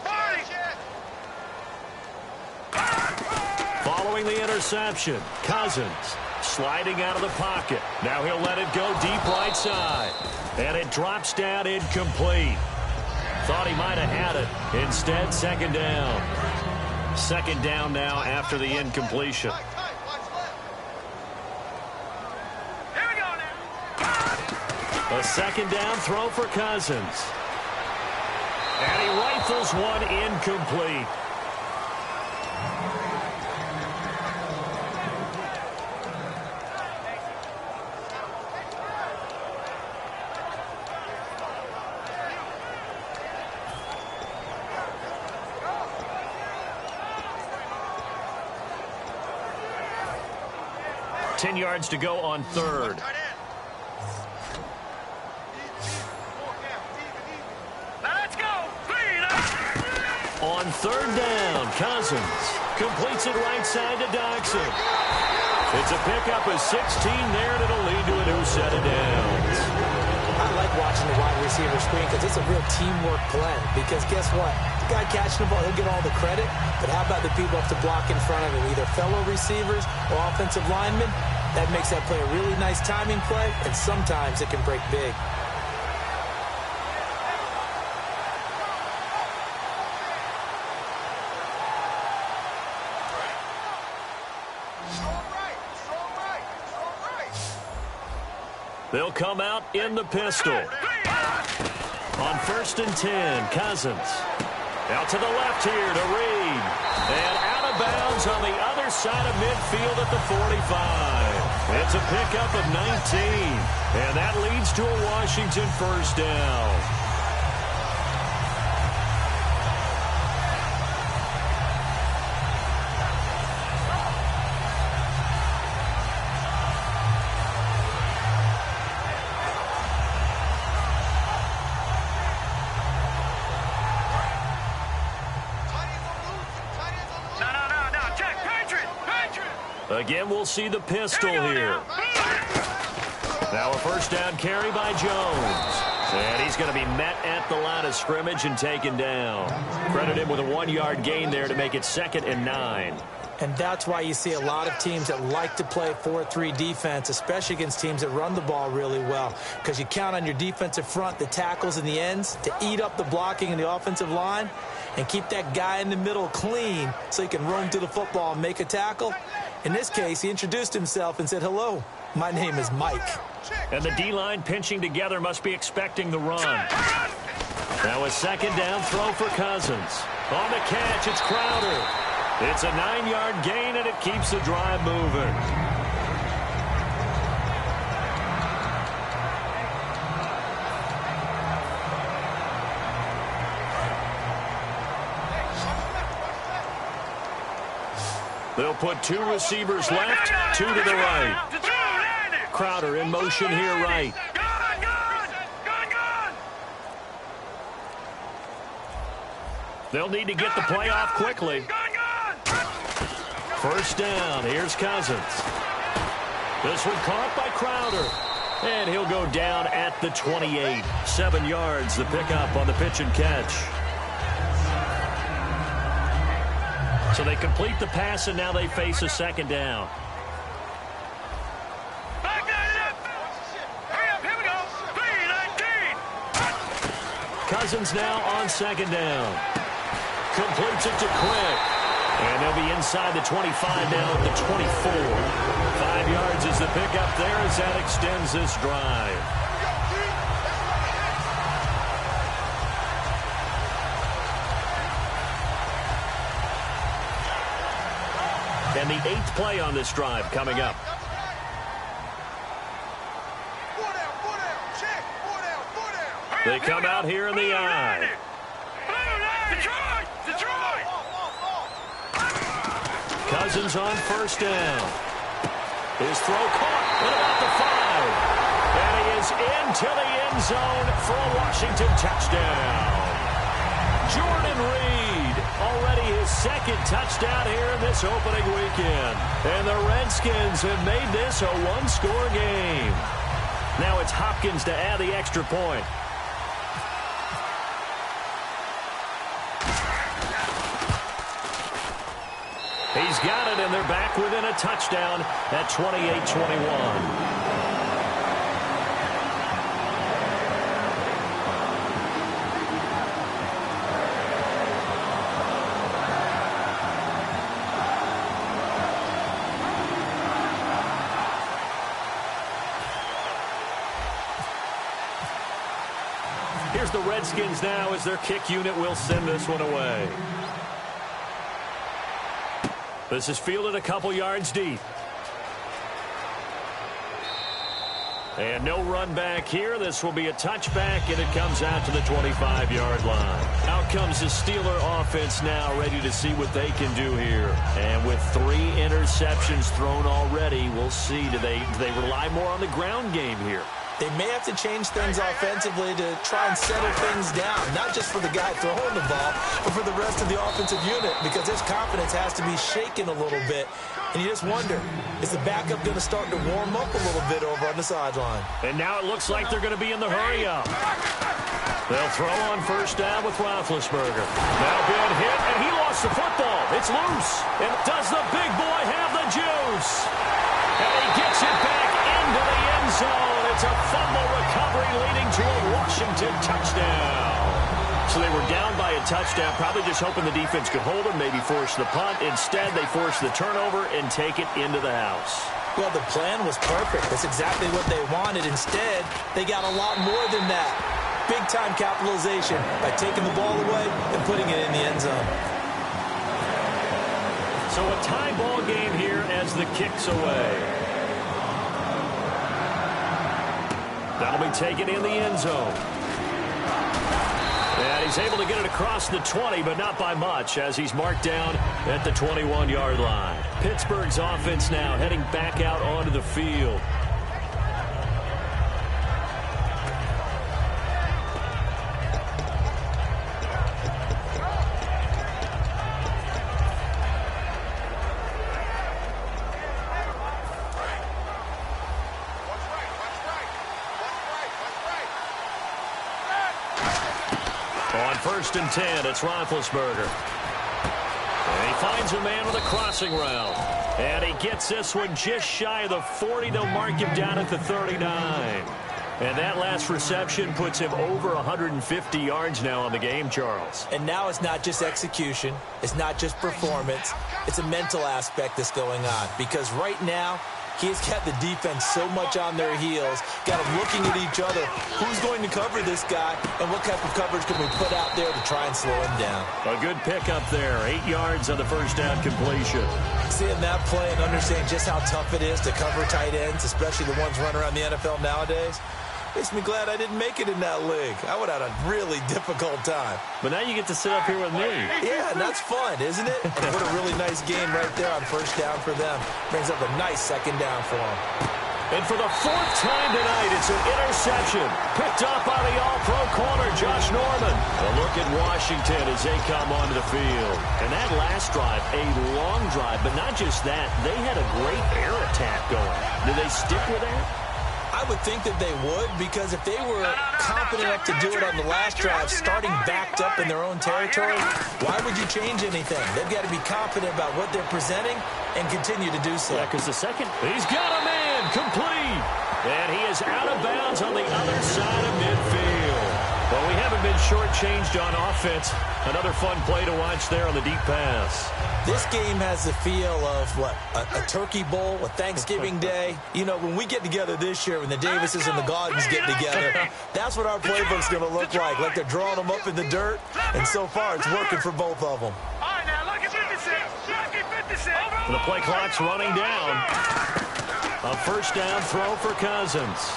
Following the interception, Cousins sliding out of the pocket. Now he'll let it go deep right side. And it drops down incomplete. Thought he might have had it. Instead, 2nd down. 2nd down now after the incompletion. A 2nd down throw for Cousins. And he rifles one incomplete. Ten yards to go on 3rd. On 3rd down, Cousins completes it right side to Doxson. It's a pickup of 16 there, and it'll lead to a new set of downs. I like watching the wide receiver screen because it's a real teamwork play. Because guess what? The guy catching the ball, he'll get all the credit. But how about the people up to block in front of him, either fellow receivers or offensive linemen? That makes that play a really nice timing play, and sometimes it can break big. They'll come out in the pistol. On 1st and 10, Cousins. Out to the left here to Reed. And out of bounds on the other side of midfield at the 45. It's a pickup of 19. And that leads to a Washington 1st down. Again, we'll see the pistol here. Now a 1st down carry by Jones. And he's going to be met at the line of scrimmage and taken down. Credit him with a 1-yard gain there to make it 2nd and 9. And that's why you see a lot of teams that like to play 4-3 defense, especially against teams that run the ball really well. Because you count on your defensive front, the tackles and the ends, to eat up the blocking in the offensive line and keep that guy in the middle clean so he can roam through the football and make a tackle. In this case, he introduced himself and said, "Hello, my name is Mike." And the D-line pinching together must be expecting the run. Now a 2nd down throw for Cousins. On the catch, it's Crowder. It's a 9-yard gain, and it keeps the drive moving. They'll put 2 receivers left, 2 to the right. Crowder in motion here right. They'll need to get the play off quickly. First down. Here's Cousins. This one caught by Crowder. And he'll go down at the 28. 7 yards, the pickup on the pitch and catch. So they complete the pass, and now they face a second down. Cousins now on second down. Completes it to Quick. And they'll be inside the 25 now at the 24. 5 yards is the pickup there as that extends this drive. And the 8th play on this drive coming up. They come out here in the I. Cousins on first down. His throw caught at about the 5. And he is into the end zone for a Washington touchdown. Jordan Reed, already his 2nd touchdown here in this opening weekend. And the Redskins have made this a 1-score game. Now it's Hopkins to add the extra point. He's got it, and they're back within a touchdown at 28-21. Here's the Redskins now as their kick unit will send this one away. This is fielded a couple yards deep. And no run back here. This will be a touchback, and it comes out to the 25-yard line. Out comes the Steeler offense now, ready to see what they can do here. And with 3 interceptions thrown already, we'll see. Do they rely more on the ground game here? They may have to change things offensively to try and settle things down, not just for the guy throwing the ball, but for the rest of the offensive unit, because his confidence has to be shaken a little bit. And you just wonder, is the backup going to start to warm up a little bit over on the sideline? And now it looks like they're going to be in the hurry-up. They'll throw on first down with Roethlisberger. Now being hit, and he lost the football. It's loose. And does the big boy have the juice? And he gets it back into the end zone. It's a fumble recovery leading to a Washington touchdown. So they were down by a touchdown, probably just hoping the defense could hold them, maybe force the punt. Instead, they force the turnover and take it into the house. Well, the plan was perfect. That's exactly what they wanted. Instead, they got a lot more than that. Big-time capitalization by taking the ball away and putting it in the end zone. So a tie ball game here as the kick's away. That'll be taken in the end zone. And he's able to get it across the 20, but not by much, as he's marked down at the 21-yard line. Pittsburgh's offense now heading back out onto the field. First and 10, it's Roethlisberger. And he finds a man with a crossing route. And he gets this one just shy of the 40. They'll mark him down at the 39. And that last reception puts him over 150 yards now on the game, Charles. And now it's not just execution. It's not just performance. It's a mental aspect that's going on. Because right now, He's got the defense so much on their heels, got them looking at each other. Who's going to cover this guy, and what type of coverage can we put out there to try and slow him down? A good pickup there. 8 yards on the first down completion. Seeing that play and understanding just how tough it is to cover tight ends, especially the ones running around the NFL nowadays, makes me glad I didn't make it in that league. I would have had a really difficult time. But now you get to sit up here with me. Yeah, and that's fun, isn't it? And what a really nice game right there on first down for them. Brings up a nice second down for them. And for the 4th time tonight, it's an interception. Picked up by the all-pro corner, Josh Norman. A look at Washington as they come onto the field. And that last drive, a long drive, but not just that. They had a great air attack going. Do they stick with that? I would think that they would, because if they were confident enough to do it on the last drive, starting backed up in their own territory, why would you change anything? They've got to be confident about what they're presenting and continue to do so. Yeah, because the second, he's got a man, complete. And he is out of bounds on the other side of midfield. Well, we haven't been shortchanged on offense. Another fun play to watch there on the deep pass. This game has the feel of, what, a turkey bowl, a Thanksgiving day. You know, when we get together this year, when the Davises and the Gaudens get together, that's what our playbook's going to look like. Like they're drawing them up in the dirt, and so far it's working for both of them. All right, now, look at 56. Look at 56. The play clock's running down. A first down throw for Cousins.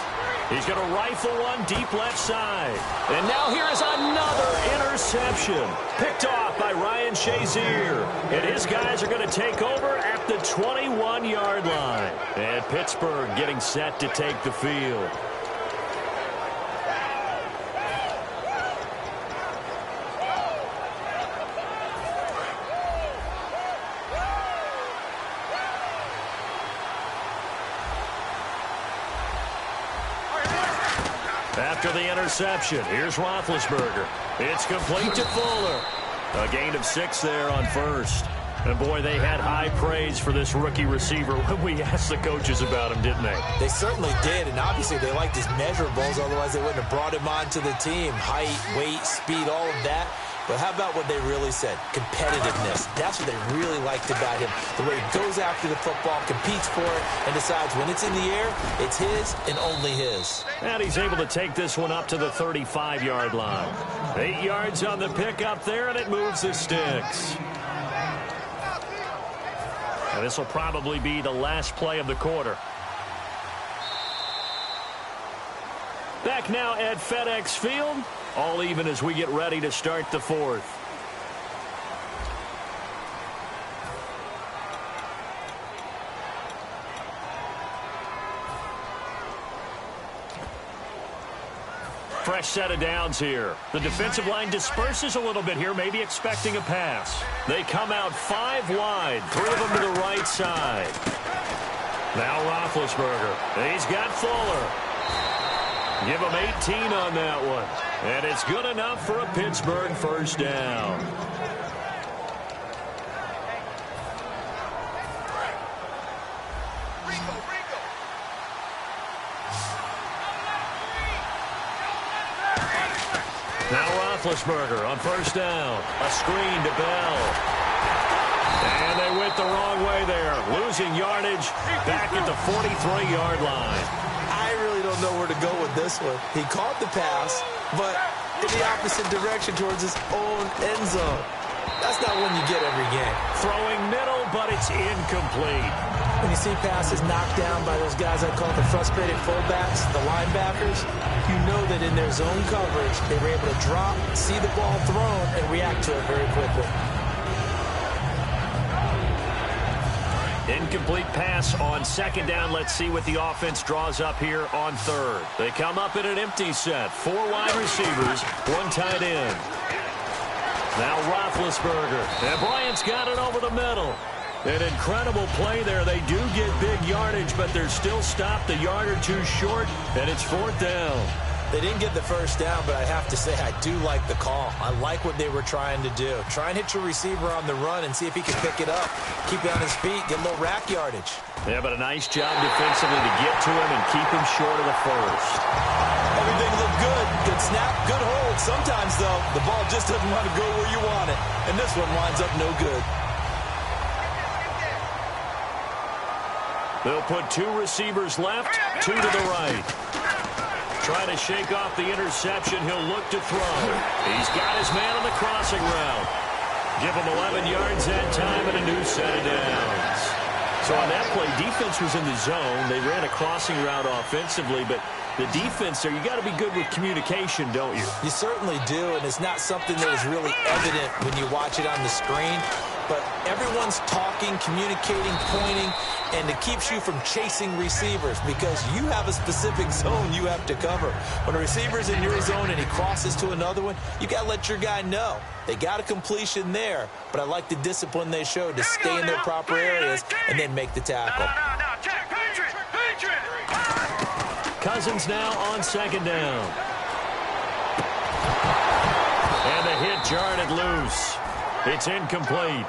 He's going to rifle one deep left side. And now here is another interception. Picked off by Ryan Shazier. And his guys are going to take over at the 21-yard line. And Pittsburgh getting set to take the field. After the interception, here's Roethlisberger. It's complete to Fuller. A gain of 6 there on first. And, boy, they had high praise for this rookie receiver when we asked the coaches about him, didn't they? They certainly did, and obviously they liked his measurables. Otherwise, they wouldn't have brought him onto the team. Height, weight, speed, all of that. But how about what they really said? Competitiveness. That's what they really liked about him. The way he goes after the football, competes for it, and decides when it's in the air, it's his and only his. And he's able to take this one up to the 35-yard line. 8 yards on the pickup there, and it moves the sticks. And this will probably be the last play of the quarter. Back now at FedEx Field. All even as we get ready to start the 4th. Fresh set of downs here. The defensive line disperses a little bit here, maybe expecting a pass. They come out 5 wide, 3 of them to the right side. Now Roethlisberger. He's got Fuller. Give him 18 on that one. And it's good enough for a Pittsburgh first down. Now Roethlisberger on first down. A screen to Bell. And they went the wrong way there. Losing yardage back at the 43-yard line. I really don't know where to go with this one. He caught the pass, but in the opposite direction towards his own end zone. That's not one you get every game. Throwing middle, but it's incomplete. When you see passes knocked down by those guys I call the frustrated fullbacks, the linebackers, you know that in their zone coverage, they were able to drop, see the ball thrown, and react to it very quickly. Incomplete pass on second down. Let's see what the offense draws up here on third. They come up in an empty set. 4 wide receivers, 1 tight end. Now Roethlisberger. And Bryant's got it over the middle. An incredible play there. They do get big yardage, but they're still stopped a yard or 2 short, and it's 4th down. They didn't get the first down, but I have to say I do like the call. I like what they were trying to do. Try and hit your receiver on the run and see if he can pick it up. Keep it on his feet, get a little rack yardage. Yeah, but a nice job defensively to get to him and keep him short of the first. Everything looked good. Good snap, good hold. Sometimes, though, the ball just doesn't want to go where you want it. And this one winds up no good. They'll put 2 receivers left, 2 to the right. Trying to shake off the interception. He'll look to throw. He's got his man on the crossing route. Give him 11 yards that time and a new set of downs. So on that play, defense was in the zone. They ran a crossing route offensively, but the defense there, you got to be good with communication, don't you? You certainly do, and it's not something that is really evident when you watch it on the screen. But everyone's talking, communicating, pointing, and it keeps you from chasing receivers because you have a specific zone you have to cover. When a receiver's in your zone and he crosses to another one, you got to let your guy know. They got a completion there, but I like the discipline they showed to stay in their proper areas and then make the tackle. Cousins now on second down. And the hit jarred it loose. It's incomplete.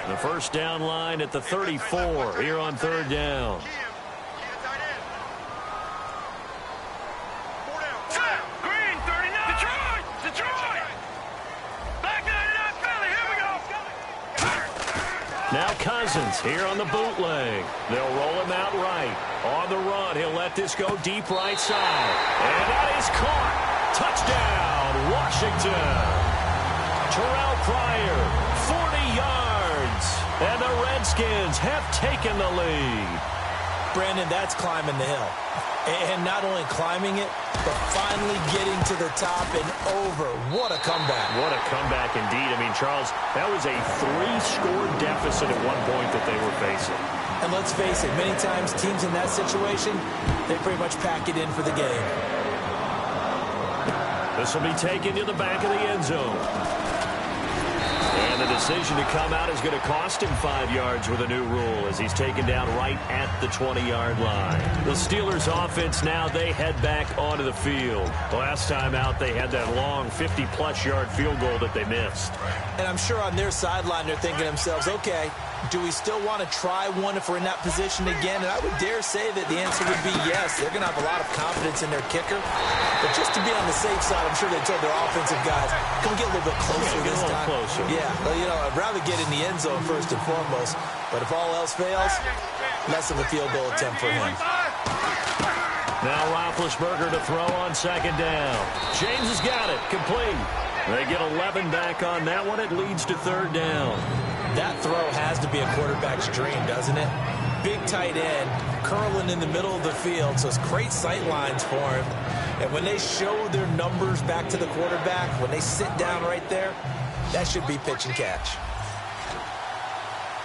The first down line at the 34 here on third down. Green, 39. Detroit. Back 99 Philly. Here we go. Now Cousins here on the bootleg. They'll roll him out right. On the run, he'll let this go deep right side. And that is caught. Touchdown, Washington. Terrell Pryor, 40 yards. And the Redskins have taken the lead. Brandon, that's climbing the hill. And not only climbing it, but finally getting to the top and over. What a comeback. What a comeback indeed. I mean, Charles, that was a 3-score deficit at one point that they were facing. And let's face it, many times teams in that situation, they pretty much pack it in for the game. This will be taken to the back of the end zone. And the decision to come out is going to cost him 5 yards with a new rule as he's taken down right at the 20-yard line. The Steelers offense now, they head back onto the field. Last time out, they had that long 50-plus yard field goal that they missed. And I'm sure on their sideline, they're thinking to themselves, okay, do we still want to try one if we're in that position again? And I would dare say that the answer would be yes. They're going to have a lot of confidence in their kicker. But just to be on the safe side, I'm sure they told their offensive guys, come get a little bit closer this time. Closer. Yeah, well, you know, I'd rather get in the end zone first and foremost. But if all else fails, less of a field goal attempt for him. Now Roethlisberger to throw on second down. James has got it. Complete. They get 11 back on that one. It leads to third down. That throw has to be a quarterback's dream, doesn't it? Big tight end, curling in the middle of the field, so it's great sight lines for him. And when they show their numbers back to the quarterback, when they sit down right there, that should be pitch and catch.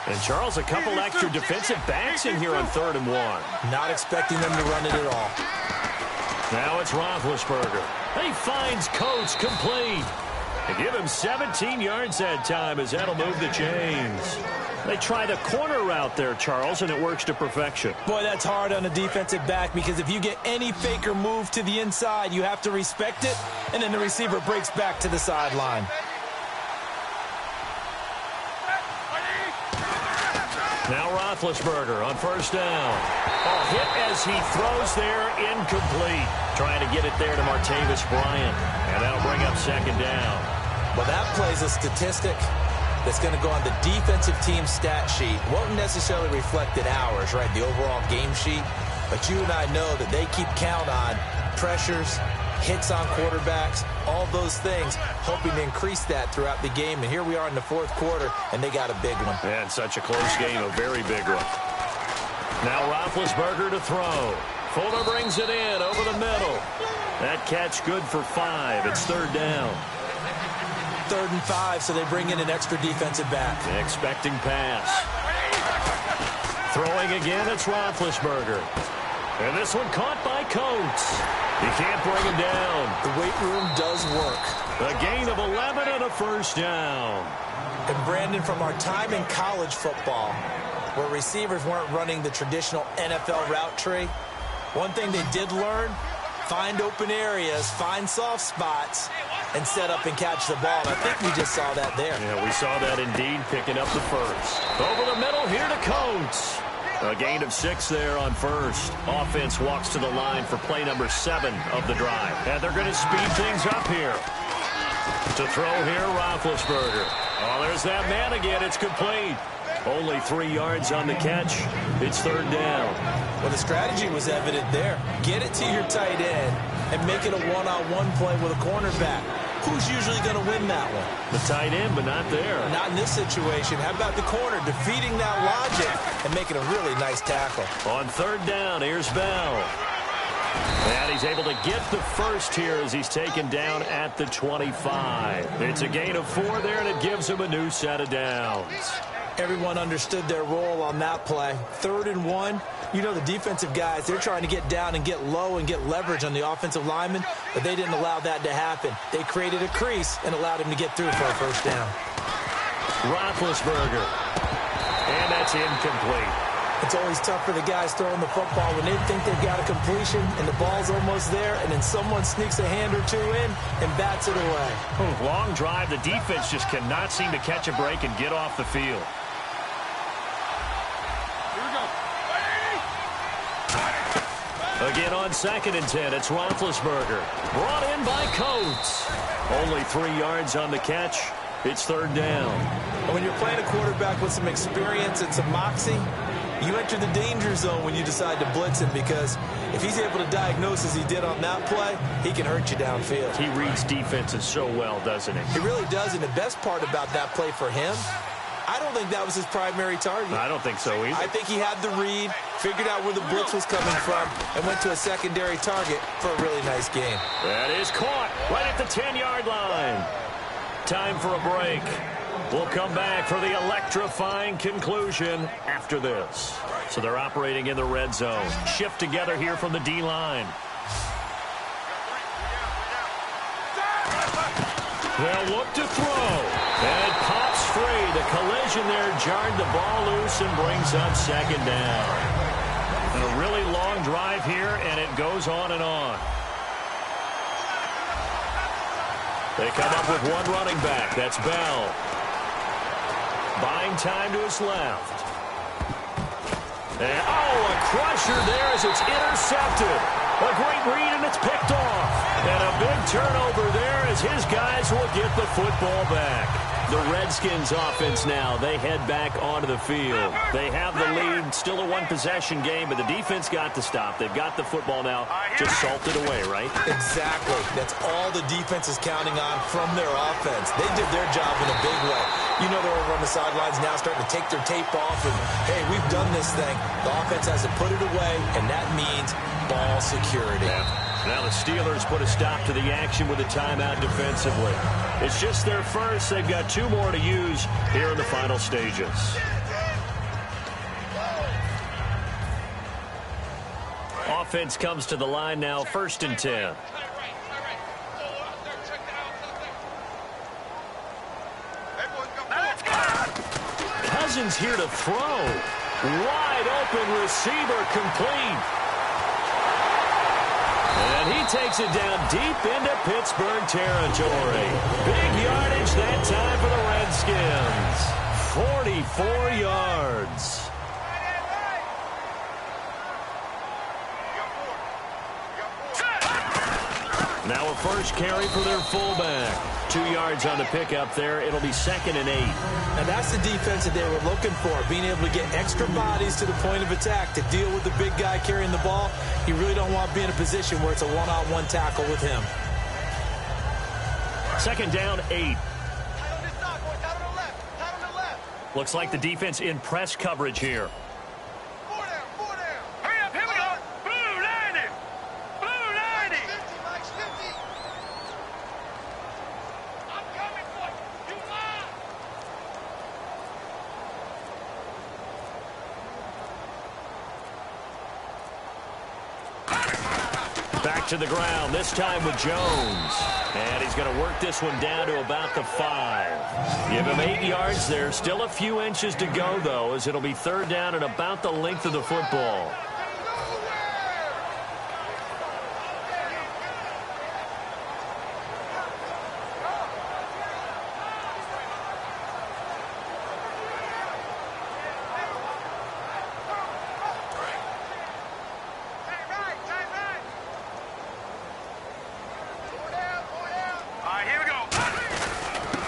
And, Charles, a couple extra defensive backs in here on 3rd and 1. Not expecting them to run it at all. Now it's Roethlisberger. He finds Coates complete. And give him 17 yards that time as that'll move the chains. They try the corner route there, Charles, and it works to perfection. Boy, that's hard on a defensive back because if you get any fake or move to the inside, you have to respect it, and then the receiver breaks back to the sideline. Now Roethlisberger on first down. Oh, hit as he throws there, incomplete. Trying to get it there to Martavis Bryant. And that'll bring up second down. Well, that plays a statistic that's going to go on the defensive team stat sheet. Won't necessarily reflect in ours, right, the overall game sheet. But you and I know that they keep count on pressures, hits on quarterbacks, all those things, hoping to increase that throughout the game. And here we are in the 4th quarter, and they got a big one. And such a close game, a very big one. Now Roethlisberger to throw. Fuller brings it in over the middle. That catch good for 5. It's 3rd down. 3rd and 5, so they bring in an extra defensive back. Expecting pass. Throwing again, it's Roethlisberger. And this one caught by Coates. You can't bring him down. The weight room does work. A gain of 11 and a first down. And Brandon, from our time in college football, where receivers weren't running the traditional NFL route tree, one thing they did learn, find open areas, find soft spots, and set up and catch the ball. I think we just saw that there. Yeah, we saw that indeed, picking up the first. Over the middle here to Coates. A gain of 6 there on first. Offense walks to the line for play number 7 of the drive. And they're going to speed things up here. To throw here, Roethlisberger. Oh, there's that man again. It's complete. Only 3 yards on the catch. It's third down. Well, the strategy was evident there. Get it to your tight end and make it a one-on-one play with a cornerback. Who's usually going to win that one? The tight end, but not there. Not in this situation. How about the corner defeating that logic and making a really nice tackle? On third down, here's Bell. And he's able to get the first here as he's taken down at the 25. It's a gain of 4 there, and it gives him a new set of downs. Everyone understood their role on that play. 3rd and 1. You know the defensive guys, they're trying to get down and get low and get leverage on the offensive lineman, but they didn't allow that to happen. They created a crease and allowed him to get through for a first down. Roethlisberger. And that's incomplete. It's always tough for the guys throwing the football when they think they've got a completion and the ball's almost there, and then someone sneaks a hand or two in and bats it away. Long drive. The defense just cannot seem to catch a break and get off the field. Again on 2nd and 10, it's Roethlisberger. Brought in by Coates. Only 3 yards on the catch. It's third down. And when you're playing a quarterback with some experience and some moxie, you enter the danger zone when you decide to blitz him, because if he's able to diagnose as he did on that play, he can hurt you downfield. He reads defenses so well, doesn't he? He really does, and the best part about that play for him, I don't think that was his primary target. I don't think so either. I think he had the read, figured out where the blitz was coming from, and went to a secondary target for a really nice game. That is caught right at the 10-yard line. Time for a break. We'll come back for the electrifying conclusion after this. So they're operating in the red zone. Shift together here from the D-line. They'll look to throw. And it pops free. The collision there jarred the ball loose and brings up second down. And a really long drive here, and it goes on and on. They come up with one running back. That's Bell. Buying time to his left. And, a crusher there as it's intercepted. A great read, and it's picked off. And a big turnover there as his guys will get the football back. The Redskins offense now, they head back onto the field. They have the lead, still a one-possession game, but the defense got to stop. They've got the football now, just salt it away, right? Exactly. That's all the defense is counting on from their offense. They did their job in a big way. You know they're over on the sidelines now starting to take their tape off, and, hey, we've done this thing. The offense has to put it away, and that means ball security. Yeah. Now the Steelers put a stop to the action with a timeout defensively. It's just their first. They've got 2 more to use here in the final stages. Offense comes to the line now, 1st and 10. Cousins here to throw. Wide open receiver, complete. And he takes it down deep into Pittsburgh territory. Big yardage that time for the Redskins. 44 yards. Now a first carry for their fullback. 2 yards on the pickup there. It'll be 2nd and 8. And that's the defense that they were looking for, being able to get extra bodies to the point of attack to deal with the big guy carrying the ball. You really don't want to be in a position where it's a one-on-one tackle with him. 2nd down, 8. Looks like the defense in press coverage here. Hurry up, here we go. Blue 90. Blue 90. I'm coming for you. You lie. Back to the ground, this time with Jones. And he's going to work this one down to about the 5. Give him 8 yards there. Still a few inches to go, though, as it'll be 3rd down and about the length of the football.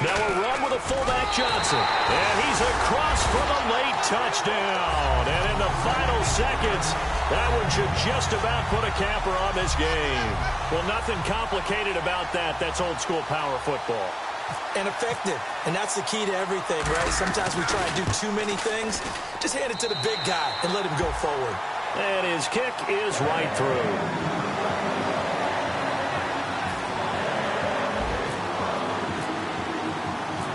Now a run with a fullback Johnson. And he's across for the late touchdown. And in the final seconds, that one should just about put a capper on this game. Well, nothing complicated about that. That's old school power football. And effective. And that's the key to everything, right? Sometimes we try and do too many things. Just hand it to the big guy and let him go forward. And his kick is right through.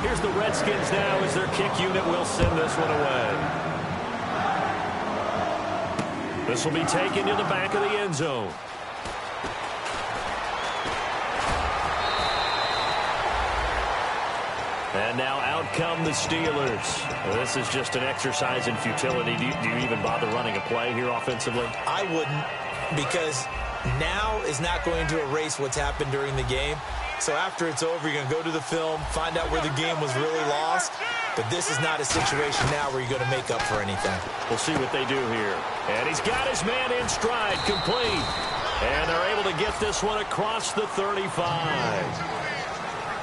Here's the Redskins now as their kick unit will send this one away. This will be taken to the back of the end zone. And now out come the Steelers. This is just an exercise in futility. Do you even bother running a play here offensively? I wouldn't, because now is not going to erase what's happened during the game. So after it's over, you're going to go to the film, find out where the game was really lost. But this is not a situation now where you're going to make up for anything. We'll see what they do here. And he's got his man in stride, complete. And they're able to get this one across the 35.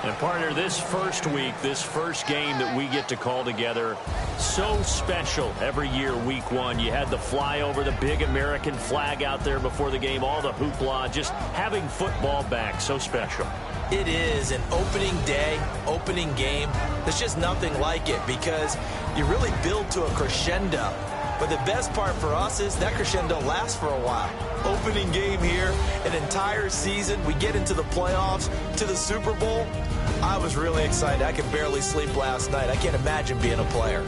And, partner, this first week, this first game that we get to call together, so special every year, week one. You had the flyover, the big American flag out there before the game, all the hoopla, just having football back, so special. It is an opening day, opening game. There's just nothing like it because you really build to a crescendo. But the best part for us is that crescendo lasts for a while. Opening game here, an entire season. We get into the playoffs, to the Super Bowl. I was really excited. I could barely sleep last night. I can't imagine being a player.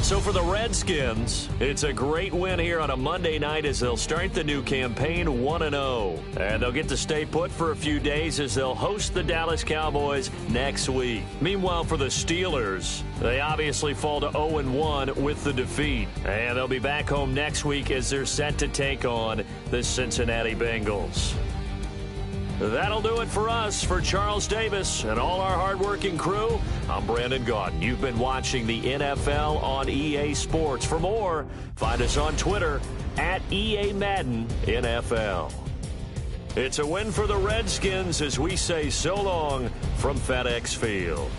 So for the Redskins, it's a great win here on a Monday night as they'll start the new campaign 1-0. And they'll get to stay put for a few days as they'll host the Dallas Cowboys next week. Meanwhile, for the Steelers, they obviously fall to 0-1 with the defeat. And they'll be back home next week as they're set to take on the Cincinnati Bengals. That'll do it for us. For Charles Davis and all our hardworking crew, I'm Brandon Gaudin. You've been watching the NFL on EA Sports. For more, find us on Twitter at EA Madden NFL. It's a win for the Redskins as we say so long from FedEx Field.